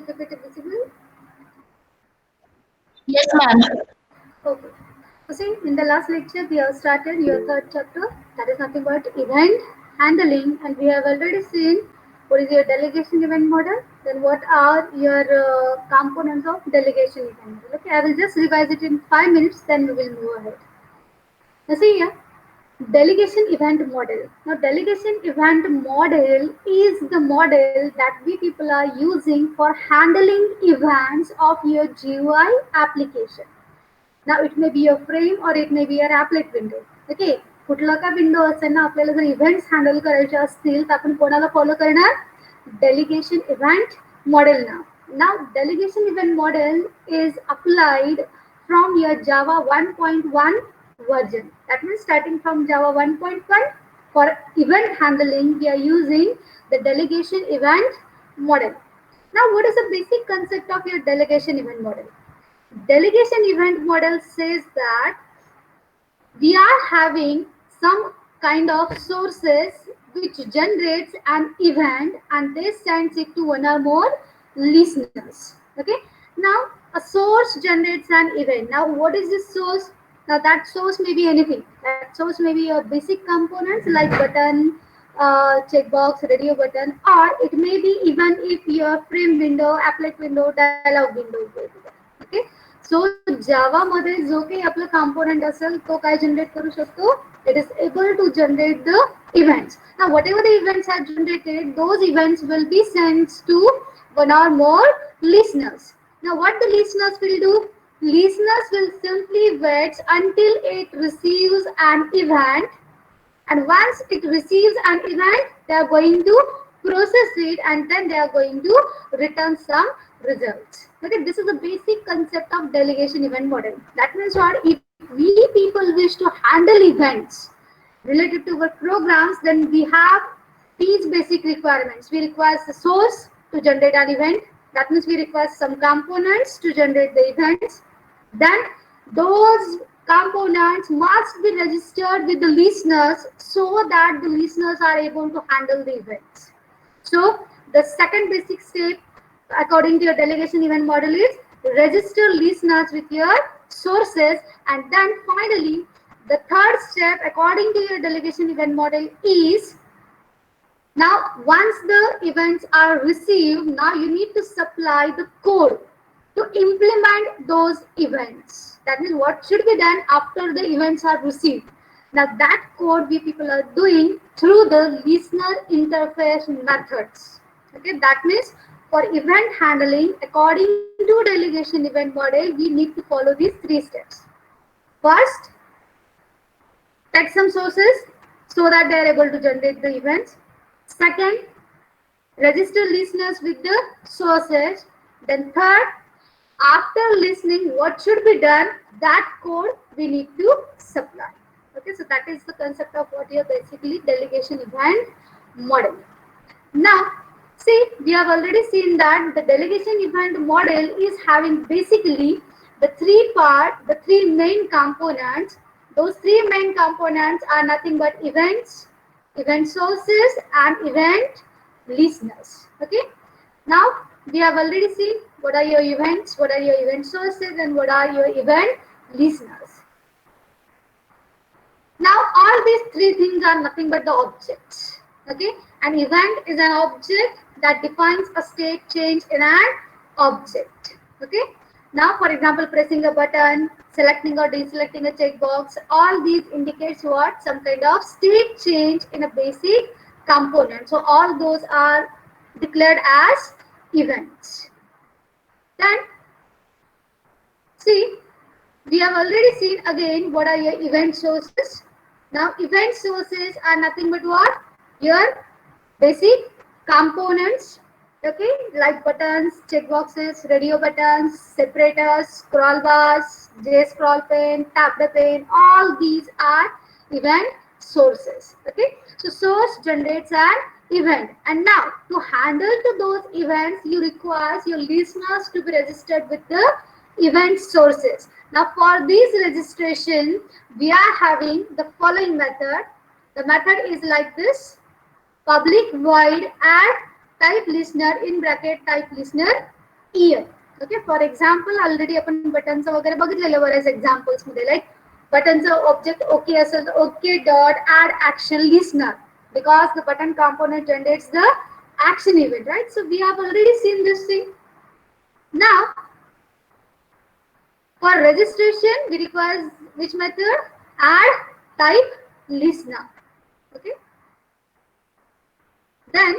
the PPT visible? Yes, ma'am. Okay. So see, in the last lecture, we have started your third chapter. That is nothing but event handling, and we have already seen what is your delegation event model. Then what are your components of delegation event model? Okay, I will just revise it in 5 minutes. Then we will move ahead. Now see here, delegation event model. Now, delegation event model is the model that we people are using for handling events of your GUI application. Now it may be your frame or it may be your applet window. Okay, कुठला का window असेल ना आपल्याला जर events handle करायचे असतील तर आपण कोणाला फॉलो करणार delegation event model. Now delegation event model is applied from your Java 1.1 version. That means starting from Java 1.1, for event handling we are using the delegation event model. Now what is the basic concept of your delegation event model? Delegation event model says that we are having some kind of sources which generates an event and they sends it to one or more listeners. Okay, now a source generates an event. Now what is this source? Now that source may be anything. That source may be your basic components like button, checkbox, radio button, or it may be even if your frame window, applet window, dialog window is there. Okay, so Java मध्ये जो काही आपला component असेल तो काय generate करू शकतो? It is able to generate the events. Now whatever the events are generated, those events will be sent to one or more listeners. Now what the listeners will do? Listeners will simply wait until it receives an event, and once it receives an event they are going to process it and then they are going to return some results. Okay, this is the basic concept of delegation event model. That means what, if we people wish to handle events related to our programs, then we have these basic requirements. We require the source to generate an event. That means we require some components to generate the events. Then those components must be registered with the listeners so that the listeners are able to handle the events. So the second basic step according to your delegation event model is register listeners with your sources, and then finally the third step according to your delegation event model is, now once the events are received, now you need to supply the code to implement those events. That means what should be done after the events are received. Now that code we people are doing through the listener interface methods. Okay, that means for event handling according to delegation event model we need to follow these three steps. First, take some sources so that they are able to generate the events. Second, register listeners with the sources. Then third, after listening what should be done, that code we need to supply. Okay, so that is the concept of what your basically delegation event model. Now see, we have already seen that the delegation event model is having basically the three main components. Those three main components are nothing but events, event sources, and event listeners. Okay, now we have already seen what are your events, what are your event sources, and what are your event listeners. Now all these three things are nothing but the objects. Okay, an event is an object that defines a state change in an object. Okay, now for example pressing a button, selecting or deselecting a checkbox, all these indicates what, some kind of state change in a basic component. So all those are declared as events. Then see, we have already seen again what are your event sources. Now event sources are nothing but what, your basic components. Okay, like buttons, checkboxes, radio buttons, separators, scroll bars, J scroll pane, tap the pane, all these are event sources. Okay, so source generates an event, and now to handle to those events you require your listeners to be registered with the event sources. Now for this registration we are having the following method. The method is like this: public void add type listener in bracket type listener ear. Okay, for example, already आपण बटनचं वगैरे बघितलेलं बऱ्याच examples मध्ये, like बटनचं object okay असेल तर okay dot add action listener, because the button component generates the action event, right? So we have already seen this thing. Now for registration we require which method? Add type listener. Okay, then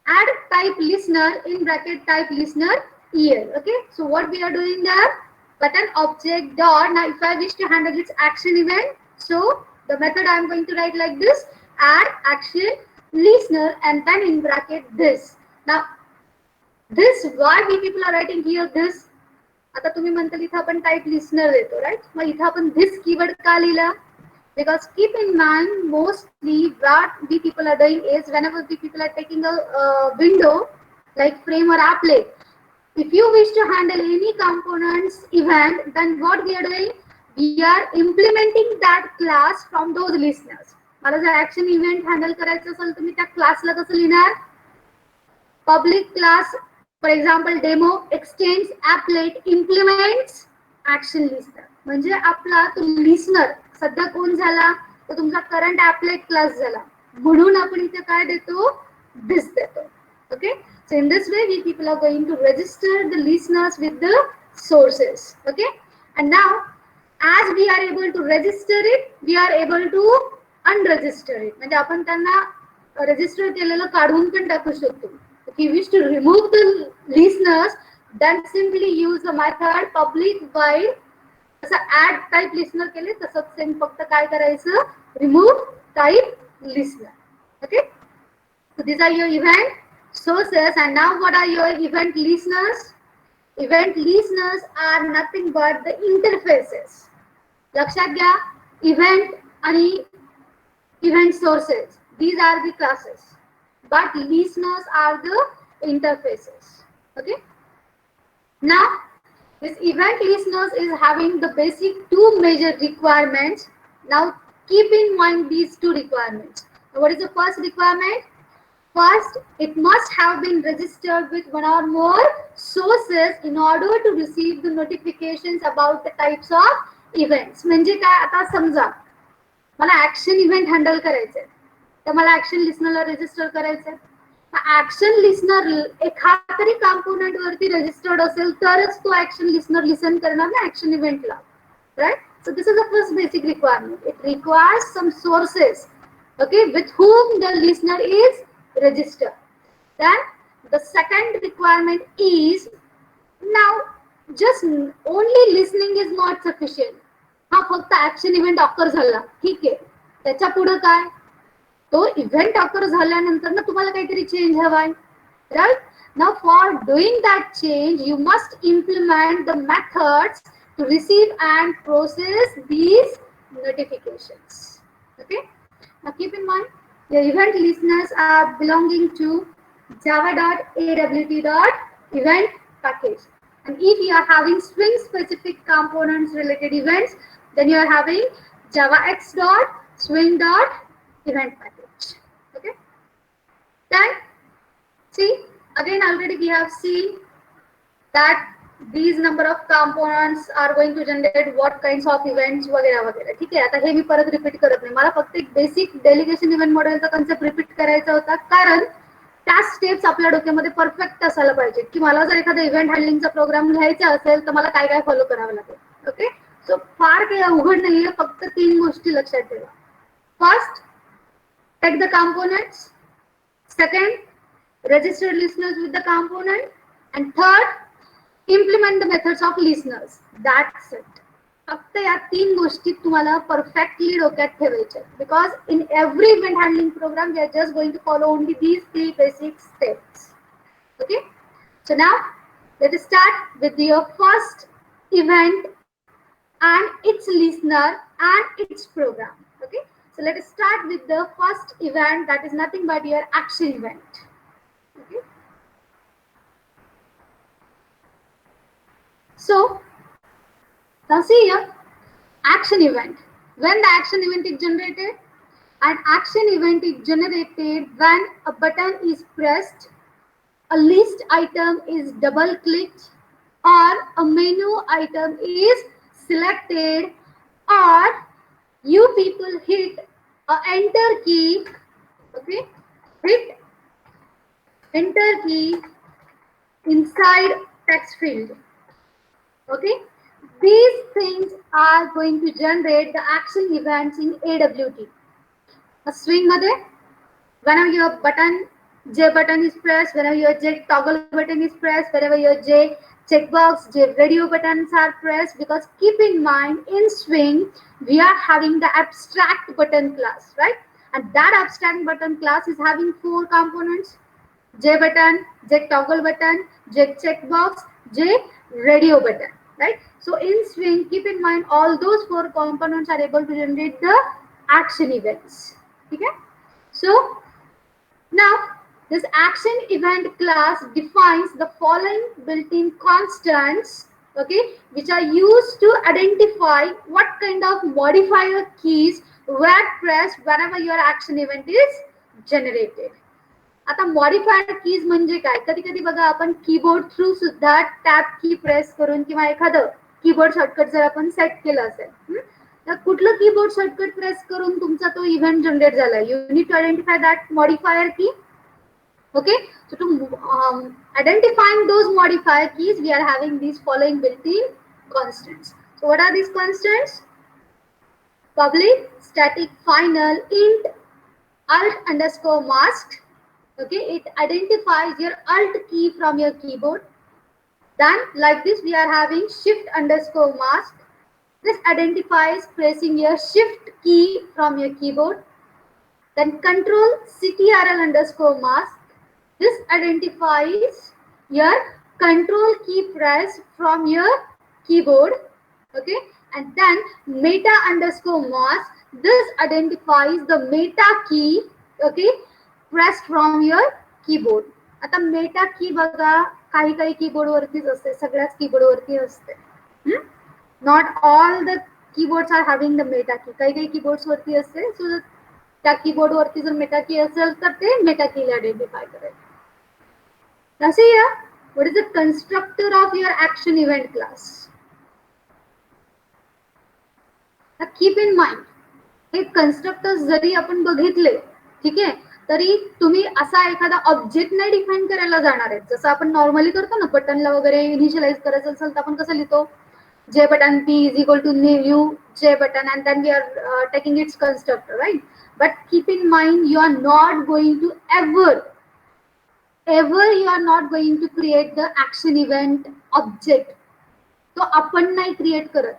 add type listener in bracket type listener ear. Okay, so what we are doing there, button object dot, now if I wish to handle its action event, so the method I am going to write like this, add action listener and then in bracket this. Now this, why we people are writing here this, आता तुम्ही म्हणताल इथं आपण type listener देतो, right? मग इथं आपण this keyword का लिहिला? Because keep in mind, mostly what we people are doing is whenever we people are taking a window like frame or applet, if you wish to handle any components event, then what we are doing, we are implementing that class from those listeners. मला जर action event handle करायचं असेल तुम्ही त्या क्लासला कसं लिहिणार? Public class, for example demo extends applet implements action listener. म्हणजे आपला तो लिस्नर सध्या कोण झाला, तो तुमचा करंट ऍपलेट क्लास झाला, म्हणून आपण इथे काय देतो, दिस देतो. Okay, so in this way we people are going to register the listeners with the sources. Okay, and now as we are able to register it, we are able to unregister it. म्हणजे आपण त्यांना register केलेलं काढून पण टाकू शकतो. If you wish to remove the listeners, then simply use the method public void. असं add type listener केले तसंच सेम, फक्त काय करायचं, remove type listener. Okay, so these are your event sources, and now what are your event listeners? Event listeners are nothing but the interfaces. लक्षात घ्या, event आणि event sources, these are the classes, but listeners are the interfaces. Okay, now this event listeners is having the basic two major requirements. Now keep in mind these two requirements. What is the first requirement? First, it must have been registered with one or more sources in order to receive the notifications about the types of events. म्हणजे काय, आता समजा मला action event handle करायचंय, तर मला action लिस्नरला register करायचंय. Action listener एखादा तरी कॉम्पोनंट वरती रजिस्टर्ड असेल तरच तो ऍक्शन लिस्नर लिसन करणार ना ऍक्शन इव्हेंटला, right? So this is the first basic requirement. It requires some sources, okay, with whom the listener is registered. Then the second requirement is, now just only listening is not sufficient. हा फक्त action event occur झाला, ठीक आहे, त्याच्या पुढे काय, तो event occur झाल्यानंतर ना तुम्हाला काहीतरी चेंज हवाय, right? Now for doing that change you must implement the methods to receive and process these notifications. Okay, now keep in mind the event listeners are belonging to java.awt.event package, and if you are having string specific components related events, then you are having javax.swing.event package. Okay, then see again, already we have seen that these number of components are going to generate what kinds of events वगैरे वगैरे. ठीक आहे, आता हे मी परत repeat करत नाही, मला फक्त एक बेसिक डेलिगेशन इव्हेंट मॉडेलचा कन्सेप्ट रिपीट करायचा होता, कारण त्या स्टेप्स आपल्या डोक्यामध्ये परफेक्ट असायला पाहिजे की मला जर एखादा इव्हेंट हँडलिंगचा प्रोग्राम लिहायचा असेल तर मला काय काय फॉलो करावं लागेल. ओके, सो फार काही अवघड नाहीये, फक्त 3 गोष्टी लक्षात ठेवा. First, take the components. Second, register listeners with the component, and third, implement the methods of listeners. That's it. फक्त या 3 गोष्टी तुम्हाला परफेक्टली डोक्यात ठेवायच्या, because in every event handling program we are just going to follow only these 3 basic steps. Okay, so now let us start with your first event and its listener and its program. Okay, so let us start with the first event, that is nothing but your action event. Okay, so now see here, action event. When the action event is generated, An action event is generated when a button is pressed, a list item is double clicked, or a menu item is selected, or you people hit a enter key, okay, hit enter key inside text field. Okay, these things are going to generate the action events in AWT. A swing मध्ये whenever your button J button is pressed, whenever your J toggle button is pressed, whenever your J checkbox, J radio buttons are pressed, because keep in mind in swing we are having the abstract button class, right? And that abstract button class is having 4 components: J button, J toggle button, J checkbox, J radio button, right? So in swing, keep in mind all those 4 components are able to generate the action events. Okay? So now this action event class defines the following built-in constants, okay, which are used to identify what kind of modifier keys were pressed whenever your action event is generated. आता modifier keys म्हणजे काय? कधी कधी बघा आपण keyboard through सुद्धा tab key press करून किंवा एखादं कीबोर्ड शॉर्टकट जर आपण सेट केलं असेल तर कुठलं कीबोर्ड शॉर्टकट प्रेस करून तुमचा तो इव्हेंट जनरेट झाला. You need to identify that modifier key. Okay, so to identifying those modifier keys, we are having these following built-in constants. So what are these constants? Public static final int alt underscore mask. Okay, it identifies your alt key from your keyboard. Then like this we are having shift underscore mask. This identifies pressing your shift key from your keyboard. Then control ctrl underscore mask. This identifies your control key press from your keyboard. Okay, and then meta underscore mask. This identifies the meta key, okay, pressed from your keyboard. आता Meta की बघा काही काही keyboard वरतीच असते, सगळ्याच keyboard वरती असते. Not all the keyboards are having the meta key. काही काही कीबोर्ड्स वरती असते. सो त्या कीबोर्ड वरती जर मेटा की असेल तर ते मेटा कीला आयडेंटिफाय करेल. Now see here, what is the constructor of your action event class? Now keep in mind, हे कन्स्ट्रक्टर्स जरी आपण बघितले, ठीक आहे, तरी तुम्ही असा एखादा ऑब्जेक्ट नाही डिफाइन करायला जाणार आहे. जसं आपण नॉर्मली करतो ना, बटनला वगैरे इनिशियलाइज करायचं असेल तर आपण कसं लिहितो? J button P is equal to new J button, and then we are taking its constructor, right? But keep in mind, you are not going to ever you are not going to create the action event object. तो आपण नाही create करत,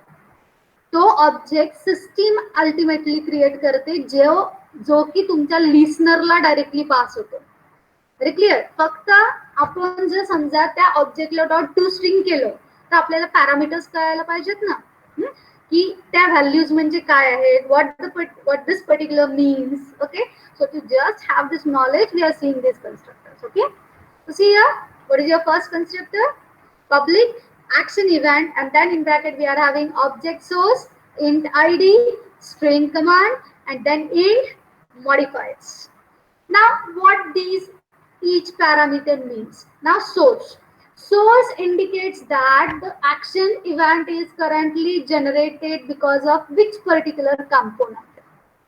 तो object system ultimately create करते, जो की तुमच्या लिसनरला directly पास होतो. Very clear. फक्त आपण जर समजा त्या ऑब्जेक्टला डॉट टू स्ट्रिंग केलं तर आपल्याला पॅरामीटर्स कळायला पाहिजेत ना, की त्या व्हॅल्यूज म्हणजे काय आहेत, what this particular means. Okay, so to just have this knowledge we are seeing these constructors. Okay, so see here, what is your first constructor? Public action event, and then in bracket we are having object source, int id, string command, and then int modifiers. Now what these each parameter means? Now source indicates that the action event is currently generated because of which particular component.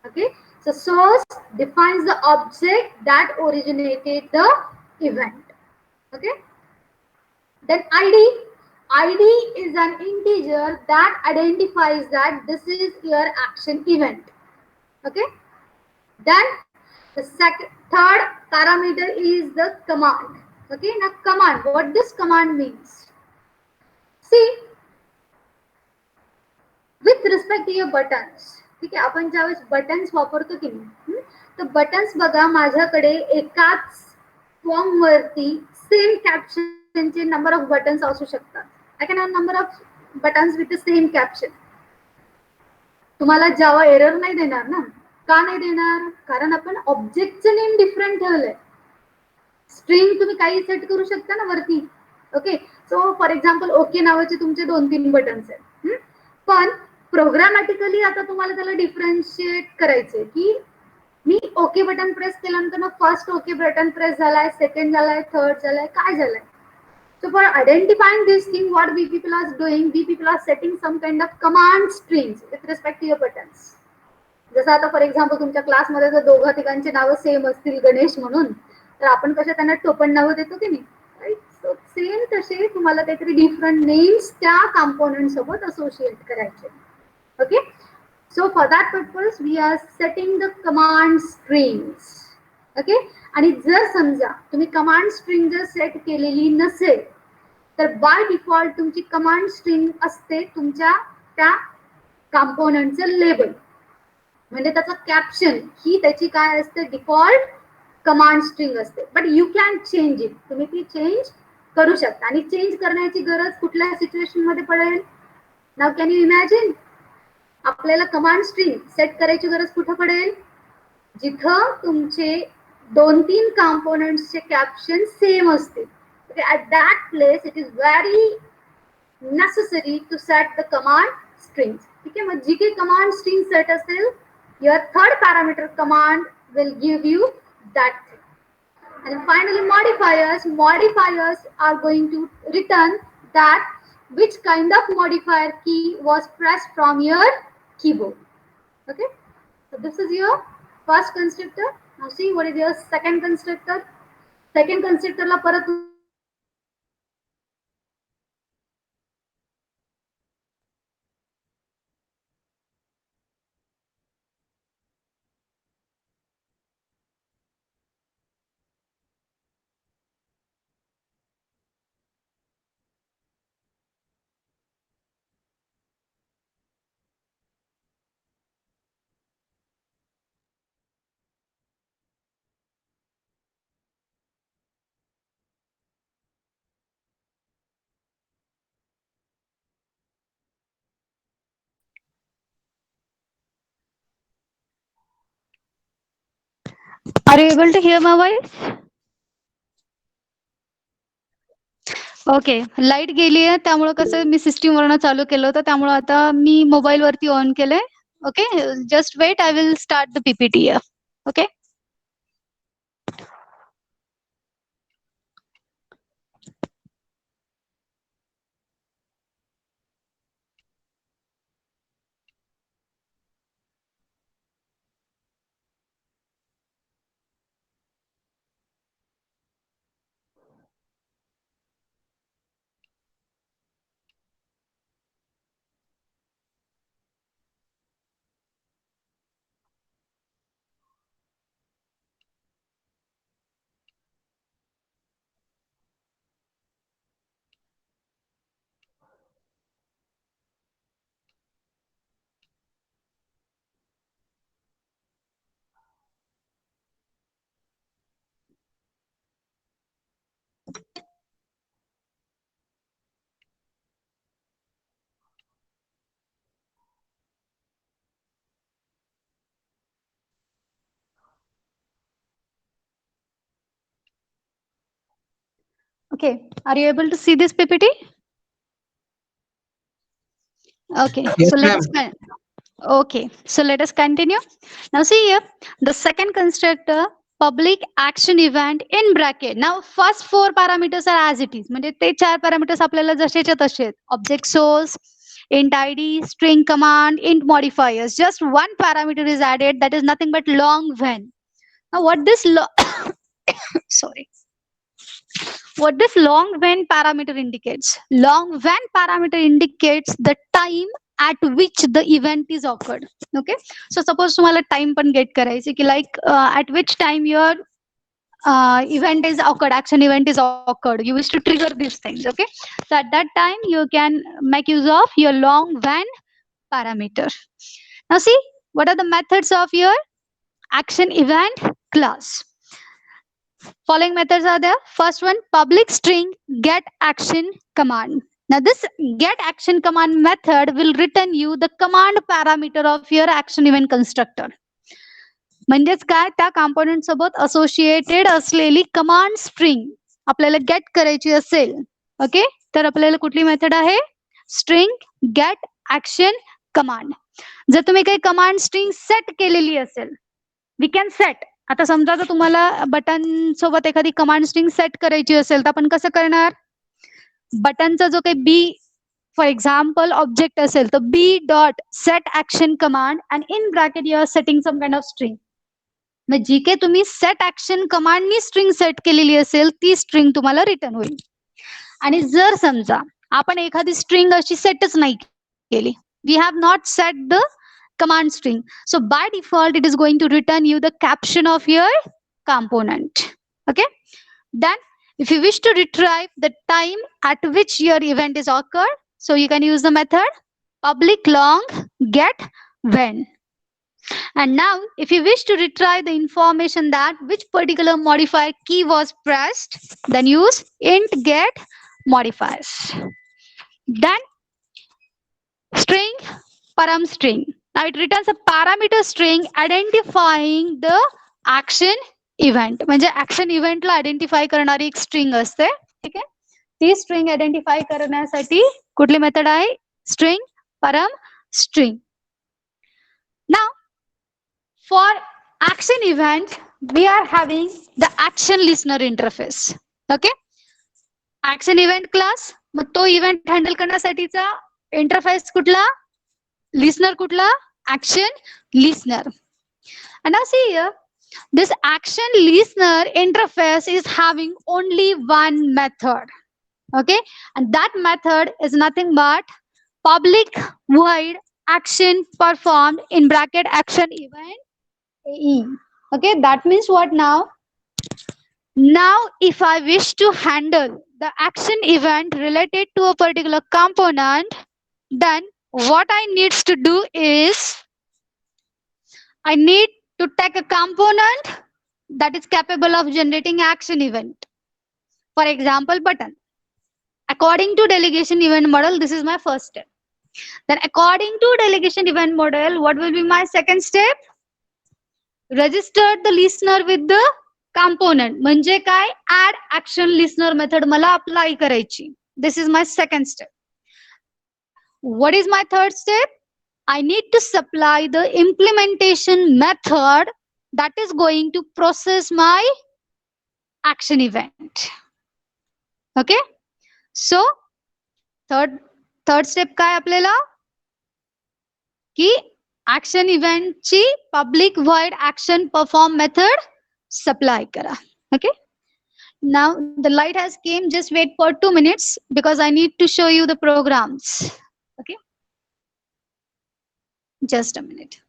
Okay, so source defines the object that originated the event. Okay, then id is an integer that identifies that this is your action event. Okay, then the third parameter is the command. Okay, now command, what this command means? See, with respect to your buttons, ठीक आहे, आपण ज्यावेळेस buttons वापरतो की नाही, तर buttons बघा माझ्याकडे एकाच फॉर्म वरती सेम कॅप्शनचे नंबर ऑफ बटन्स असू शकतात. I can have number of buttons with the same caption. तुम्हाला जावा एरर नाही देणार ना. का नाही देणार? कारण आपण ऑब्जेक्टचं नेम डिफरंट ठेवलंय. स्ट्रिंग तुम्ही काही सेट करू शकता ना वरती. Okay, so for example okay नावाचे तुमचे 2-3 बटन्स आहेत, पण प्रोग्रामॅटिकली आता तुम्हाला त्याला डिफरन्शिएट करायचे की मी ओके बटन प्रेस केल्यानंतर ना फर्स्ट ओके बटन प्रेस झालाय, सेकंड झालाय, थर्ड झालाय, काय झालंय? So for identifying this thing, what we people are doing, we people are setting some kind of command strings with respect to your buttons. जसं आता for example तुमच्या क्लासमध्ये जर दोघं तिघांची नावं सेम असतील गणेश म्हणून, तर आपण कशा त्यांना टोपण नावं देतो की नाही, राईट? सो सेम तसे तुम्हाला काहीतरी डिफरंट नेम्स त्या कॉम्पोनंट सोबत असोसिएट करायचे. Okay, so for that purpose we are setting the command strings. Okay, आणि जर समजा तुम्ही कमांड स्ट्रिंग जर सेट केलेली नसेल तर बाय डिफॉल्ट तुमची कमांड स्ट्रिंग असते तुमच्या त्या कॉम्पोनंटचं लेबल, म्हणजे त्याचं कॅप्शन ही त्याची काय असते, डिफॉल्ट कमांड स्ट्रिंग असते. But you can change it, तुम्ही ती चेंज करू शकता. आणि चेंज करण्याची गरज कुठल्या सिच्युएशन मध्ये पडेल? नाव कॅन यू इमॅजिन? आपल्याला कमांड स्ट्रिंग सेट करायची गरज कुठं पडेल? जिथं तुमचे 2-3 कॉम्पोनंट्सचे कॅप्शन सेम असतील. At that place it is very necessary to set the command strings. ठीक आहे, मग जी काही कमांड स्ट्रिंग सेट असेल, your third parameter command will give you that thing. And finally modifiers are going to return that which kind of modifier key was pressed from your keyboard. Okay, so this is your first constructor. Now see what is your second constructor. Second constructor ला परत Are you able to hear my voice? Okay, light गेली आहे त्यामुळे कसं मी system वरनं चालू केलं होतं, त्यामुळे आता मी मोबाईल वरती ऑन केलंय. Okay, just wait, I will start the PPT. Okay, okay. Are you able to see this PPT? Okay, Yes, so ma'am. let us continue. Now see here, the second constructor, public action event in bracket. Now first 4 parameters are as it is, म्हणजे ते 4 parameters आपल्याला जसेच्या तसे आहेत. Object source, int id, string command, int modifiers. Just one parameter is added, that is nothing but long when. Now what this sorry, what this long when parameter indicates? Long when parameter indicates the time at which the event is occurred. Okay, so suppose तुम्हाला time पण get करायचे की like at which time your event is occurred, action event is occurred, you wish to trigger these things. Okay, so at that time you can make use of your long when parameter. Now see, what are the methods of your action event class? Following methods are there. First one, public string get action command. Now this get action command method will return you the command parameter of your action event constructor. म्हणजेच काय, त्या component सोबत associated असलेली command string आपल्याला gate करायची असेल, okay, तर आपल्याला कुठली मेथड आहे? String get action command. जर तुम्ही काही कमांड स्ट्रिंग सेट केलेली असेल, वी कॅन सेट. आता समजा जर तुम्हाला बटन सोबत एखादी कमांड स्ट्रिंग सेट करायची असेल तर आपण कसं करणार? बटनचा जो काही बी फॉर एक्झाम्पल ऑब्जेक्ट असेल तर B dot set action command and in bracket you are setting some kind of string. मग जी काही तुम्ही सेट ऍक्शन कमांडनी स्ट्रिंग सेट केलेली असेल ती स्ट्रिंग तुम्हाला रिटर्न होईल. आणि जर समजा आपण एखादी स्ट्रिंग अशी सेटच नाही केली, we have not set the command string, so by default it is going to return you the caption of your component. Okay, then if you wish to retrieve the time at which your event is occurred, so you can use the method public long get when. And now if you wish to retrieve the information that which particular modifier key was pressed, then use int get modifiers. Then string param string. Now it returns a parameter string identifying the action event. म्हणजे action इव्हेंटला identify करणारी एक string असते. ठीक आहे, ती string identify करण्यासाठी कुठली method आहे? String param string. Now for action event we are having the action listener interface. Okay, action event class, मग तो इव्हेंट हँडल करण्यासाठीचा इंटरफेस कुठला? listener kutla action listener. And now see here, this action listener interface is having only one method. Okay, and that method is nothing but public void action performed in bracket action event AE. Okay, that means what now? Now if I wish to handle the action event related to a particular component, then what I needs to do is I need to take a component that is capable of generating action event. For example, button. According to delegation event model, this is my first step. Then according to delegation event model, what will be my second step? Register the listener with the component. म्हणजे काय? Add action listener method मला apply करायची. This is my second step. What is my third step? I need to supply the implementation method that is going to process my action event. Okay, so third step काय आपल्याला? की action event ची public void action perform method supply करा. Okay, now the light has came, just wait for 2 minutes because I need to show you the programs. Okay, just a minute.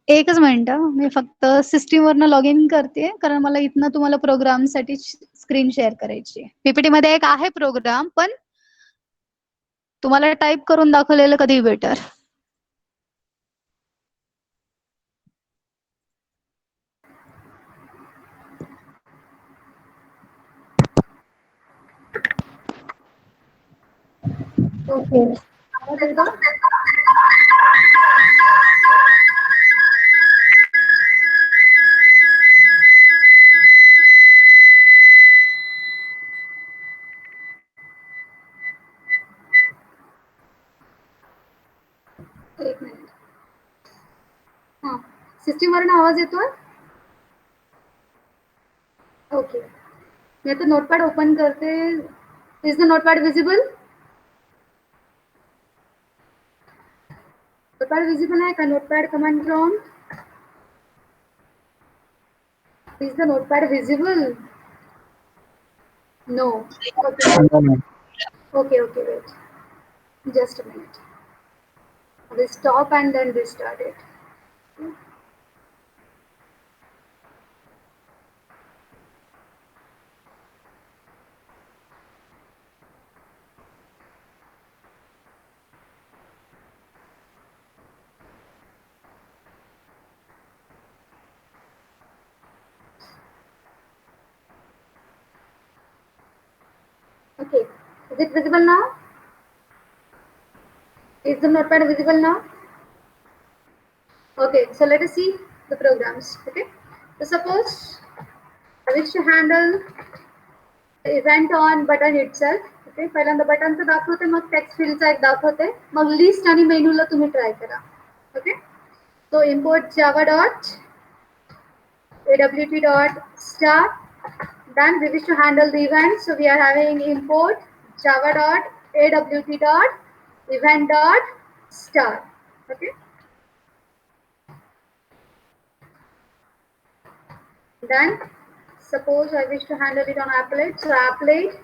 एकच minute, मी फक्त system वरनं log in करते कारण मला इथनं तुम्हाला programme साठी स्क्रीन शेअर करायची. पीपीटी मध्ये एक आहे प्रोग्राम, पण तुम्हाला टाईप करून दाखवलेलं कधी बेटर. ओके, आवाज येतो? एक मिनिट. हां, सिस्टीमवरून आवाज येतोय? ओके, मी आता नोटपॅड ओपन करते. Is the notepad visible? Notepad visible आहे का? Notepad command prompt. Is the notepad visible? No. Okay. Okay, wait. Just a minute. I will stop and then restart it. Okay. Is it visible now? Is the notepad visible now? Okay, so let us see the programs. Okay, so suppose I wish to handle the event on button itself. Okay, पहिल्यांदा बटनचं दाखवते, मग text फील्डचा एक दाखवते, मग list आणि मेनूला तुम्ही try करा. Okay, so import java dot awt dot start. Then we wish to handle the event, so we are having import java dot awt dot event dot start. Okay. Then suppose I wish to handle it on applet. So applet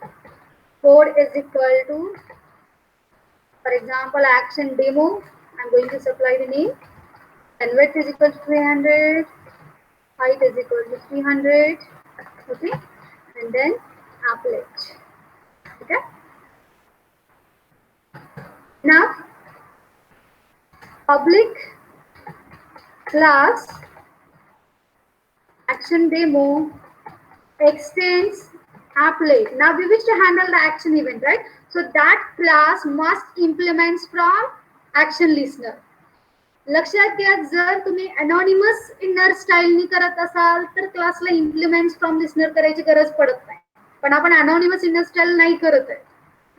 code is equal to, for example, action demo. I'm going to supply the name. And width is equal to 300. Height is equal to 300. Okay. And then applet. Okay. Now public class action demo extends applet. Now we wish to handle the action event, right? So that class must implements from action listener. लक्षात घ्या, जर तुम्ही anonymous inner स्टाईलनी करत असाल तर क्लासला implements from listener करायची गरज पडत नाही, पण आपण अनॉनिमस इनर स्टाईल नाही करत आहे.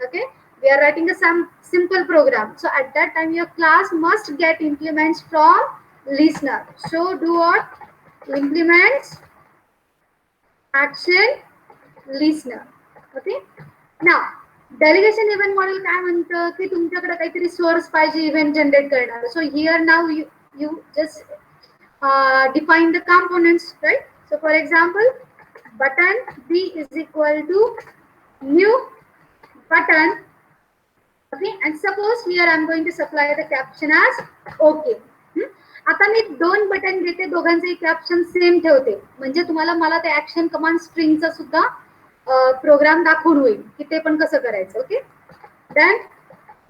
Okay, we are writing a some simple program, so at that time your class must get implements from listener. So do what? Implements action listener. Okay, now delegation event model काय म्हणतं की तुमच्याकडे काहीतरी source पाहिजे event generate करणार. So here now you just define the components, right? So for example, button b is equal to new button. Okay, and suppose here I'm going to supply the caption as okay. आता मी दोन button घेते, दोघांचे caption same ठेवते, म्हणजे तुम्हाला मला ते action command स्ट्रिंगचा सुद्धा प्रोग्राम दाखवून होईल की ते पण कसं करायचं. Okay, then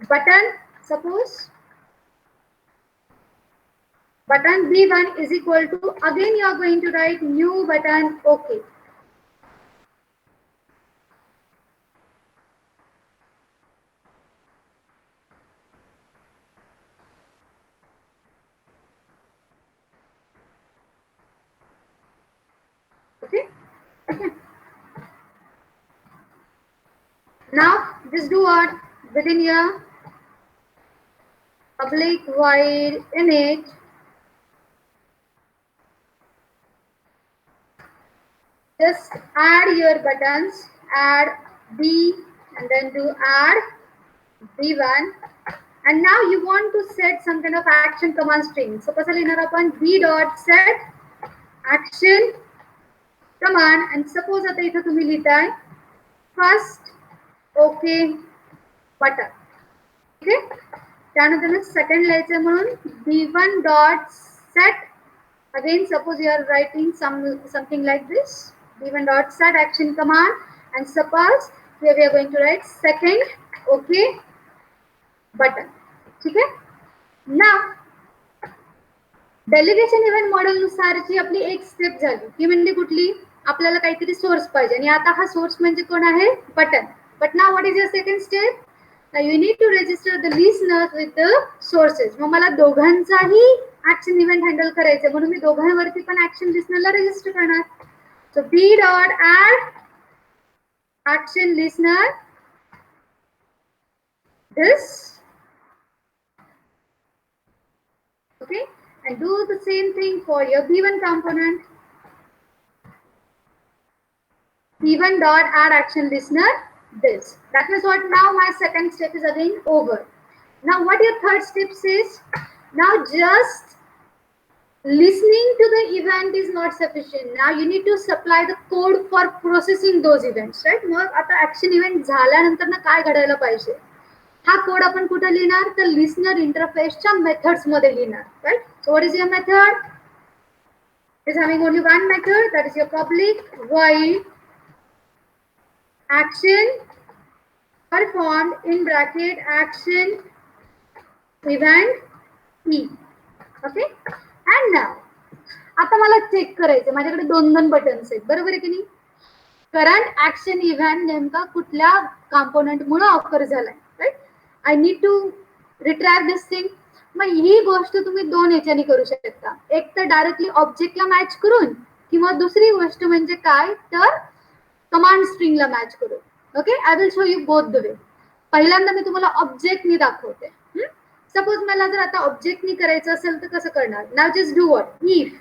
button suppose button b1 is equal to, again you are going to write new button okay. Okay, okay. Now just do what? Within your public void init just add your buttons, add b and then do add b1, and now you want to set some kind of action command string. So कसं लिहिणार आपण? b dot set action command, and suppose आता इथं तुम्ही लिहिताय first okay button. Okay, त्यानंतर second लिहायचं म्हणून b1 dot set, again suppose you are writing something like this, b1 dot set action command, and suppose here we are going to write second okay button. ठीक आहे. Now delegation event model नुसारची आपली एक step झाली, ती म्हणजे कुठली? आपल्याला काहीतरी सोर्स पाहिजे, आणि आता हा सोर्स म्हणजे कोण आहे? Button. But now what is your second step? You need to register the listeners with the sources. मग मला दोघांचाही ऍक्शन इव्हेंट हँडल करायचं, म्हणून मी दोघांवरती पण ऍक्शन लिसनरला रजिस्टर करणार. So B dot add action listener this. Okay, and do the same thing for your b1 component. b1 dot add action listener this. That is what. Now my second step is again over. Now what your third step says? Now just listening to the event is not sufficient. Now you need to supply the code for processing those events, right? मग आता action event झाल्यानंतर ना काय घडायला पाहिजे? हा code आपण कुठे लिहिणार? तर लिसनर इंटरफेसच्या मेथड्स मध्ये लिहिणार, right? So what is your method? Is having only one method, that is your public void action performed in bracket action event p. Okay, and now आता मला चेक करायचं, माझ्याकडे दोन बटन्स आहेत, बरोबर आहे की नाही? करंट ऍक्शन इव्हेंट नेमका कुठल्या कॉम्पोनंटमुळे ऑकर झालाय, right. I need to retract this thing. मग ही गोष्ट तुम्ही दोन याच्याने करू शकता, एक तर डायरेक्टली ऑब्जेक्टला मॅच करून, किंवा दुसरी गोष्ट म्हणजे काय तर कमांड स्ट्रिंगला मॅच करून. Okay, I will show you both the way. पहिल्यांदा मी तुम्हाला ऑब्जेक्टनी दाखवते. सपोज मला जर आता ऑब्जेक्टनी करायचं असेल तर कसं करणार. Now just do what, if.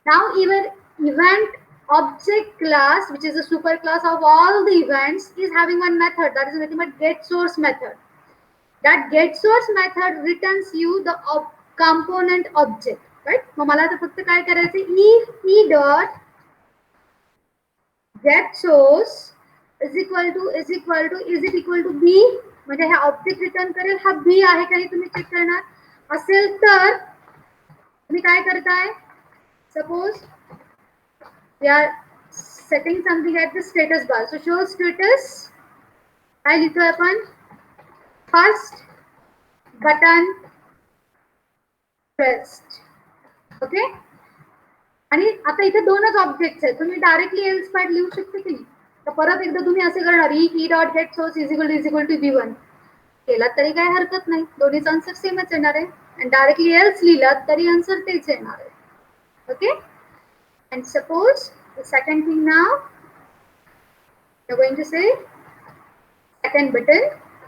Now even event object class, which is a super class of all the events, is having one method, that is nothing but get source method. That get source method returns you the component object, right? मग मला आता फक्त काय करायचं, if e dot get source is equal to is it equal to b, म्हणजे हा object return करेल, हा b आहे का हे तुम्ही चेक करणार. असेल तर तुम्ही काय करताय, suppose we are setting something at the status bar. So show status. काय लिहितोय आपण, फर्स्ट बटन प्रेस्ड. ओके, आणि आता इथे दोनच ऑब्जेक्ट्स आहेत, तुम्ही डायरेक्टली एल्स पॅड लिहू शकता की नाही. तर परत एकदा तुम्ही असे करणार, E dot get source is equal to B one केला तरी काही हरकत नाही, दोन्हीचा आन्सर सेमच येणार आहे. आणि डायरेक्टली एल्स लिहिला तरी आन्सर तेच येणार आहे. Okay, and suppose the second thing, नाव you are going to say second button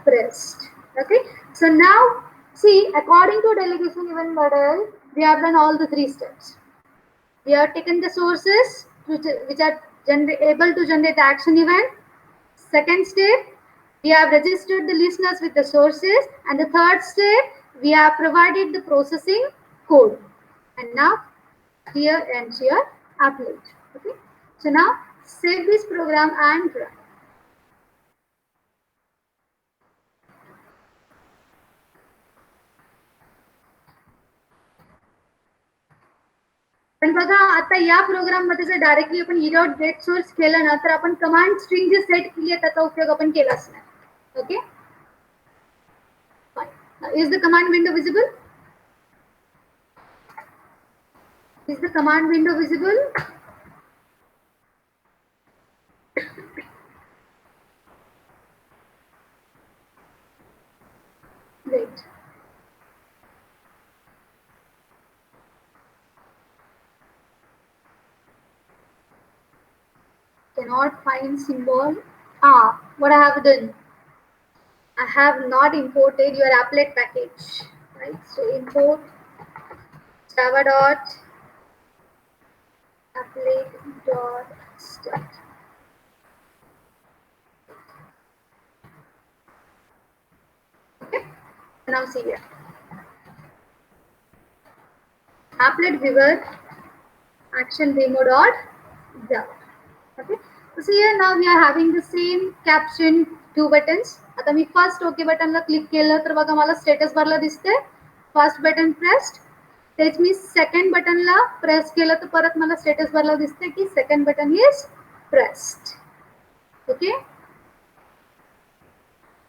pressed. Okay, so now see, according to delegation event model, we have done all the three steps. We have taken the sources which are able to generate the action event. Second step, we have registered the listeners with the sources, and the third step, we have provided the processing code. And now here and here applet. Okay, so now save this program and run. पण बघा आता या programme मध्ये जर directly आपण ई dot get source केलं ना, तर आपण कमांड स्ट्रिंग जी सेट केली आहे त्याचा उपयोग आपण केलाच नाही. Okay, is the command window visible, is the command window visible. Great. Cannot find symbol. What I have done, I have not imported your applet package, right? So import java dot applet dot start. Okay, now see here, applet viewer action demo dot java. Okay, so see here, now we are having the same caption, two buttons. आता मी first okay बटनला click केलं तर बघा मला status बारला दिसते first button pressed. तेच मी second बटनला press केलं तर परत मला स्टेटस बारला दिसते की second button is pressed. Okay,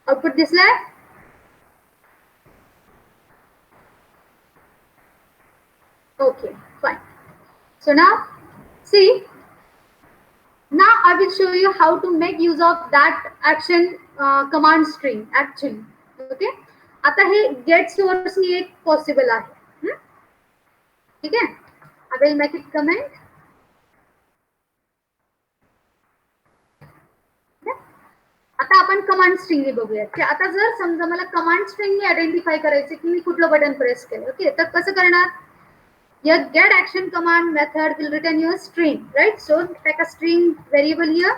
output दिसलाय. Okay, fine. So now see, now I will show you how to make use of that action command string actually. Okay, आता हे get source ni एक possible आहे. ठीक आहे, I will make it comment. आता आपण command string बघूया की आता जर समजा मला कमांड स्ट्रिंग आयडेंटिफाय करायचे की मी कुठलं बटन प्रेस केलं. ओके, तर कसं करणार, your get action command method will return you a string, right? So take a string variable here.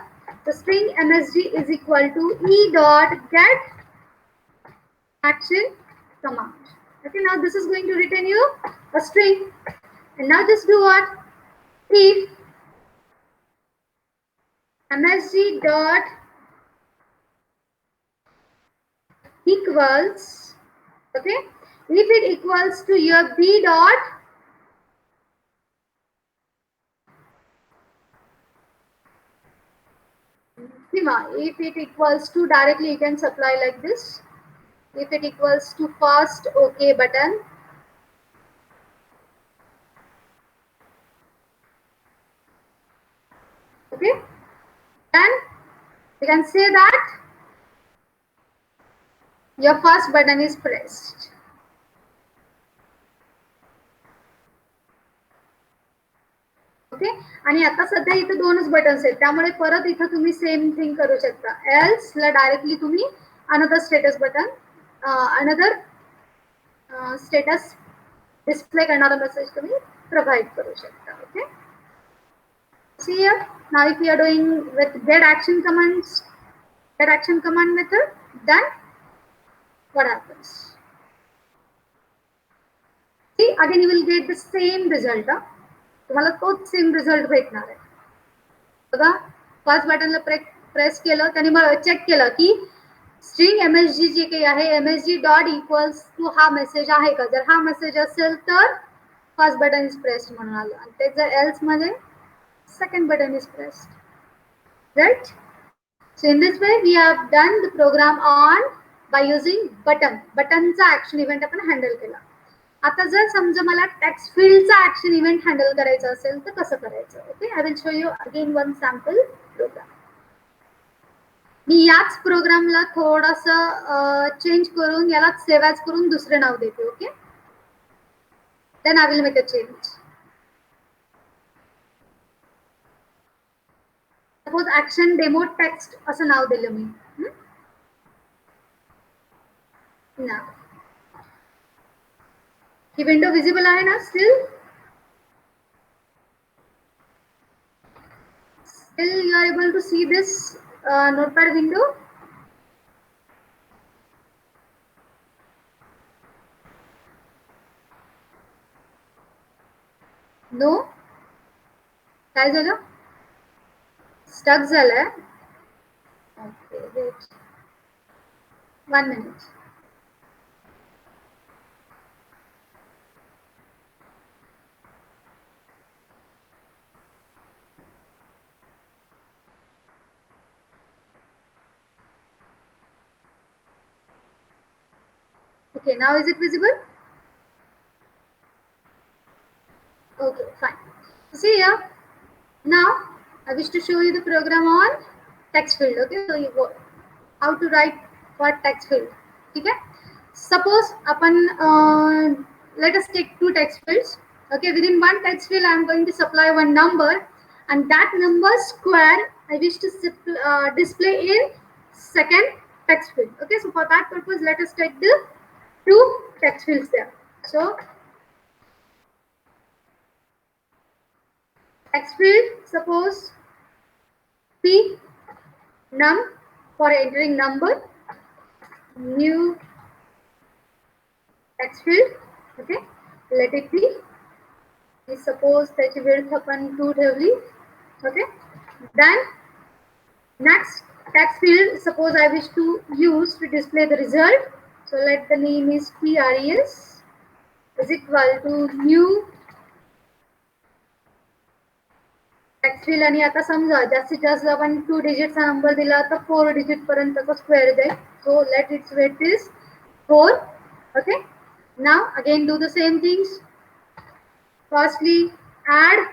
The string msg is equal to e dot get action command. Okay, now this is going to return you a string. And now just do what, if msg dot equals, okay, if it equals to your b dot if it equals to, directly you can supply like this, if it equals to first okay button, okay, you can say that your first button is pressed. Okay, आणि आता सध्या इथे दोनच buttons आहेत, त्यामुळे परत इथं तुम्ही सेम थिंग करू शकता. एल्स ला डायरेक्टली तुम्ही another status button, another status display करणारा मेसेज तुम्ही प्रोव्हाइड करू शकता. Okay, see here, now if you are doing with get action commands, get action command method, then what happens? See, again you will get the same result. तुम्हाला तोच same result भेटणार आहे. बघा, first बटनला press केलं, त्याने मग check केलं की string MSG जे काही आहे, MSG डॉट इक्वल्स टू हा मेसेज आहे का. जर हा मेसेज असेल तर फर्स्ट बटन इज प्रेस्ड म्हणून आलं, आणि ते जर एल्स मध्ये second button is pressed, right? So in this way we have done the program on by using button. बटनचा ऍक्शन इव्हेंट आपण हँडल केला. आता जर समजा मला टेक्स्ट फील्डचा ऍक्शन इव्हेंट हँडल करायचा असेल तर कसं करायचं. Okay, I will show you again one sample program. मी याच प्रोग्रामला थोडंसं चेंज करून याला सेव्ह ॲज करून दुसरे नाव देते. Okay, then I will make a change. Suppose action demo text असं नाव दिलं मी. ना ही विंडो विजिबल आहे ना. still you are able to see this notepad window. No, काय झालं, स्टक झालंय. Okay, wait 1 minute. Okay, now is it visible? Okay, fine. See here, now I wish to show you the program on text field. Okay, so you go how to write for text field. Okay, suppose upon let us take two text fields. Okay, within one text field I am going to supply one number, and that number square I wish to display in second text field. Okay, so for that purpose let us take the two text fields there. So text field, suppose P num for entering number, new text field. Okay, let it be. Suppose त्याची width आपण 2 ठेवली. Okay, then next text field, suppose I wish to use to display the result. So let the name is PRES is equal to new text field. आणि आता समजा जास्तीत जास्त आपण 2 डिजिटचा number दिला तर 4 डिजिट पर्यंतचा स्क्वेअर जाईल. So let its weight is 4. Okay, now again do the same things. Firstly, add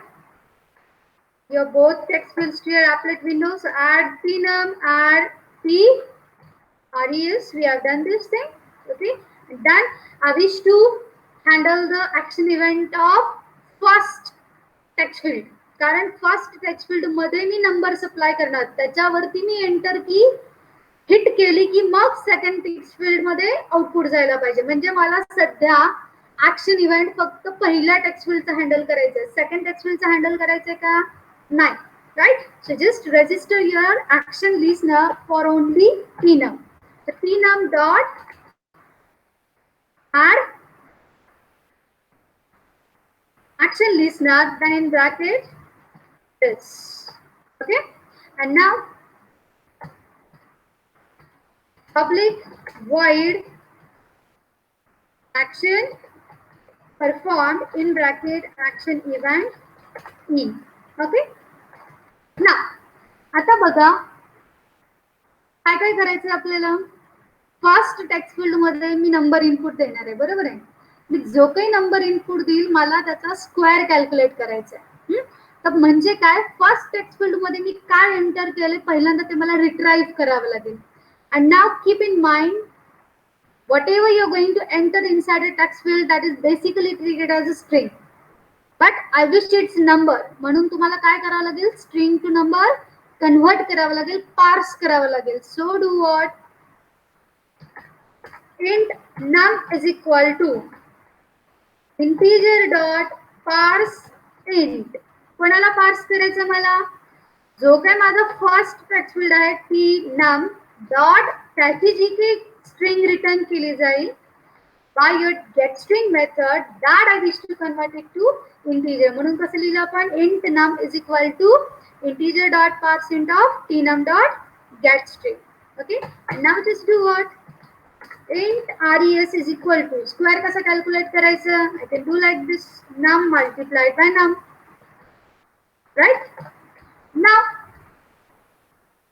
your both text fields to your applet window. So add pnum, add PRES. We have done this thing. Okay, and then I wish to handle the action event of first text field. कारण first text field मध्ये मी number supply करणार, त्याच्यावरती मी enter key hit केली की मग second text field मध्ये output जायला पाहिजे. म्हणजे मला सध्या ऍक्शन इव्हेंट फक्त पहिल्या टेक्स्ट फील्डचा हँडल करायचंय, सेकंड टेक्स्ट फील्डचा हँडल करायचंय का नाही, right. So just register your action listener for only pnum. So pnum dot add action listener, then in bracket this. Okay, and now public void action performed in bracket action event e. Okay, now आता बघा काय काय करायचं आपल्याला. First text field मध्ये मी number input देणार आहे, बरोबर आहे. मी जो काही नंबर इनपुट देईल मला त्याचा स्क्वेअर कॅल्क्युलेट करायचा आहे. तर म्हणजे काय, फर्स्ट टेक्स्ट फील्ड मध्ये मी काय एंटर केले पहिल्यांदा ते मला रिट्राईव्ह करावं लागेल. And now keep in mind whatever you're going to enter inside a text field, that is basically treated as a string, but I wish it's number, म्हणून तुम्हाला काय करावं लागेल, string to number कन्वर्ट करावं लागेल, parse करावं लागेल. So do what, int num is equal to integer dot parse int. कोणाला पार्स करायचं, मला जो काय माझा फर्स्ट टेक्स्ट फील्ड आहे ती नम डॉट त्याची जी काही स्ट्रिंग रिटर्न केली जाईल by your getString method, that I wish to convert it to integer. म्हणून कसं लिहिलं आपण, int num is equal to integer dot parseInt of tnum dot getString. Okay, and now just do what, int res is equal to square कसं calculate करायचं, I can do like this, num multiplied by num, right? Now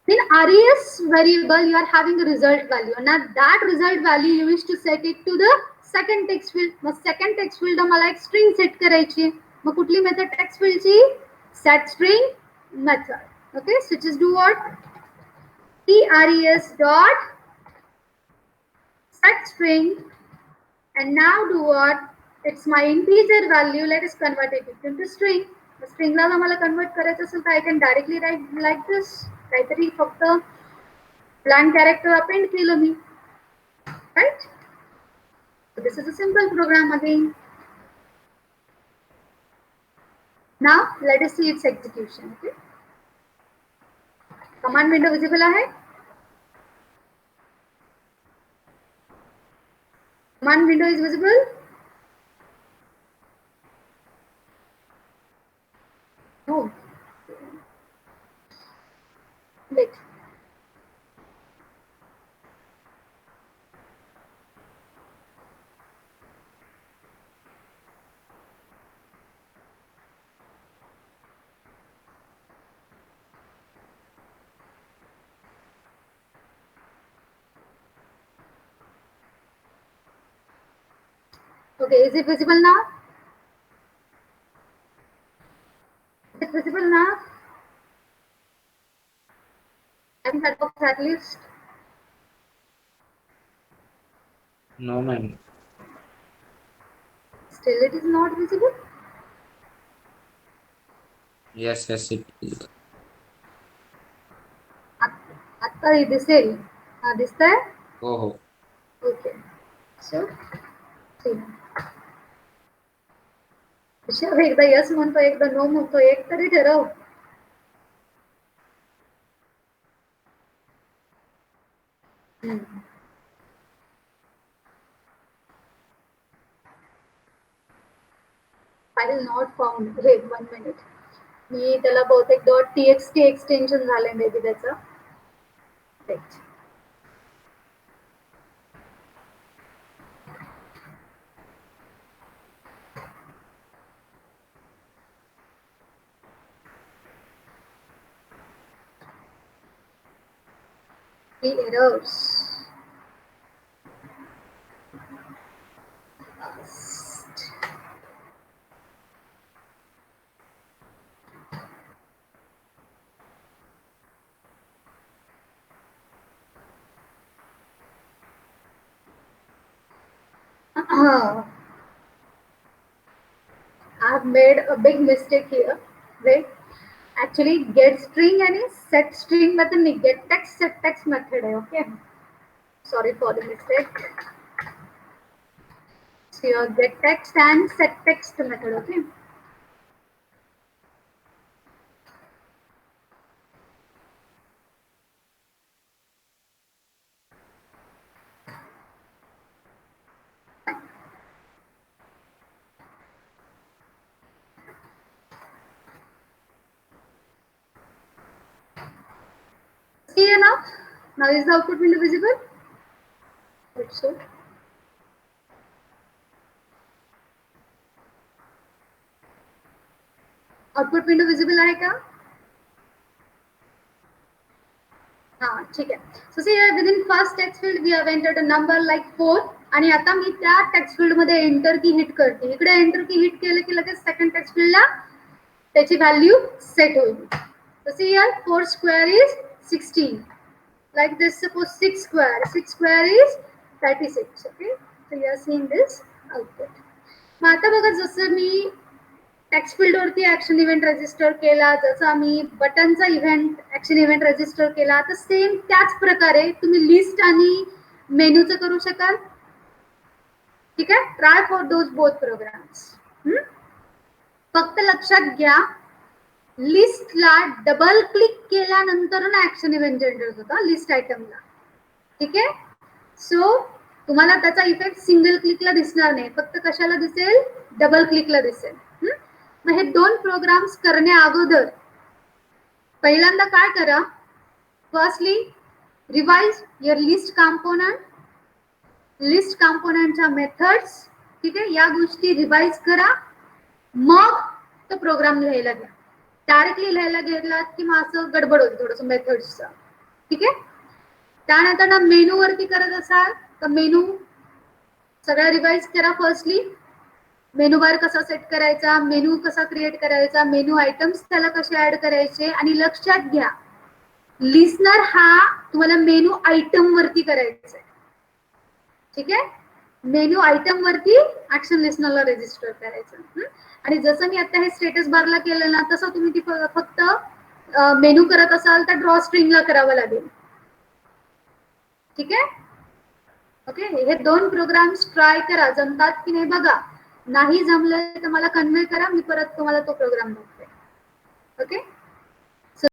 in res variable you are having a result value. Now that result value you wish to set it to the second text field. Mug second text field मला एक string set करायची, मग कुठली method text field ची, set string method. Okay, so just do what, res dot set string, and now do what, it's my integer value, let us convert it into string. string ला मला convert करायचं असेल तर I can directly write like this, काहीतरी फक्त blank character append केलं मी, right? So this is a simple program again. Now let us see its execution. Okay, command window visible आहे, command window is visible. No, wait, okay, is it visible now? Is it visible now? I think that works at least. No, ma'am. Still it is not visible. Yes, it is. आता हे दिसेल, हा दिसतंय. हो हो. Okay, सो एकदा yes म्हणतो, एकदा no म्हणतो, एक तरी ठरव. File not found. Wait 1 minute, मी त्याला बहुतेक .txt एक्सटेन्शन झालंय मे बी त्याचं. Wait, the errors. I've made a big mistake here. Wait, actually get string and set string method नहीं, get text set text method है. Okay, sorry for the mistake. So your get text and set text method. Okay, see enough. Now is the output window visible? Hope so. Output window visible आहे का? हाँ, ठीक आहे. So see here within first text field we have entered a number like 4, आणि आता मी त्या text field मध्ये एंटर की हिट करते. इकडे एंटर की हिट केलं की लगेच सेकंड टेक्स्ट फील्डला त्याची व्हॅल्यू सेट होईल. तसे here 4 square is 16. Like this, suppose 6 square is 36. Okay, so you are seeing this output. मग आता बघा, जसं मी टेक्स्ट फील्ड वरती ऍक्शन इव्हेंट रजिस्टर केला, जसा मी बटनचा इव्हेंट ऍक्शन इव्हेंट रजिस्टर केला, तर सेम त्याच प्रकारे तुम्ही लिस्ट आणि मेनूचं करू शकाल. ठीक आहे, try for those both programs. फक्त लक्षात घ्या, लिस्टला डबल क्लिक केल्यानंतर ऍक्शन इव्हेंट जनरेट होता लिस्ट आयटमला. ठीक आहे, सो तुम्हाला त्याचा इफेक्ट सिंगल क्लिकला दिसणार नाही, फक्त कशाला दिसेल, डबल क्लिकला दिसेल. मग हे दोन प्रोग्राम्स करण्या अगोदर पहिल्यांदा काय करा, firstly revise your list component, list कॉम्पोनंटच्या मेथड्स. ठीक आहे, या गोष्टी रिवाइज करा, मग तो प्रोग्राम लिहायला घ्या. डायरेक्टली लिहायला घेतलात की मग असं गडबड होते थोडंसं मेथड्सचं. ठीक आहे, त्यानंतर ना मेनू वरती करत असाल तर मेनू सगळं रिवाइज करा. फर्स्टली मेनू बार कसा सेट करायचा, मेनू कसा क्रिएट करायचा, मेनू आयटम्स त्याला कसे ऍड करायचे. आणि लक्षात घ्या, लिस्नर हा तुम्हाला मेनू आयटम वरती करायचा आहे. ठीक आहे, मेनू आयटम वरती ऍक्शन लिस्नरला रजिस्टर करायचं. आणि जसं मी आता हे स्टेटस बारला केलं ना, तसं तुम्ही ती फक्त मेनू करत असाल तर ड्रॉ स्ट्रिंगला करावं लागेल. ठीक आहे, ओके. हे दोन प्रोग्राम्स ट्राय करा, जमतात की नाही बघा. नाही जमलं तर मला कन्वे करा, मी परत तुम्हाला तो प्रोग्राम दाखवेन. ओके.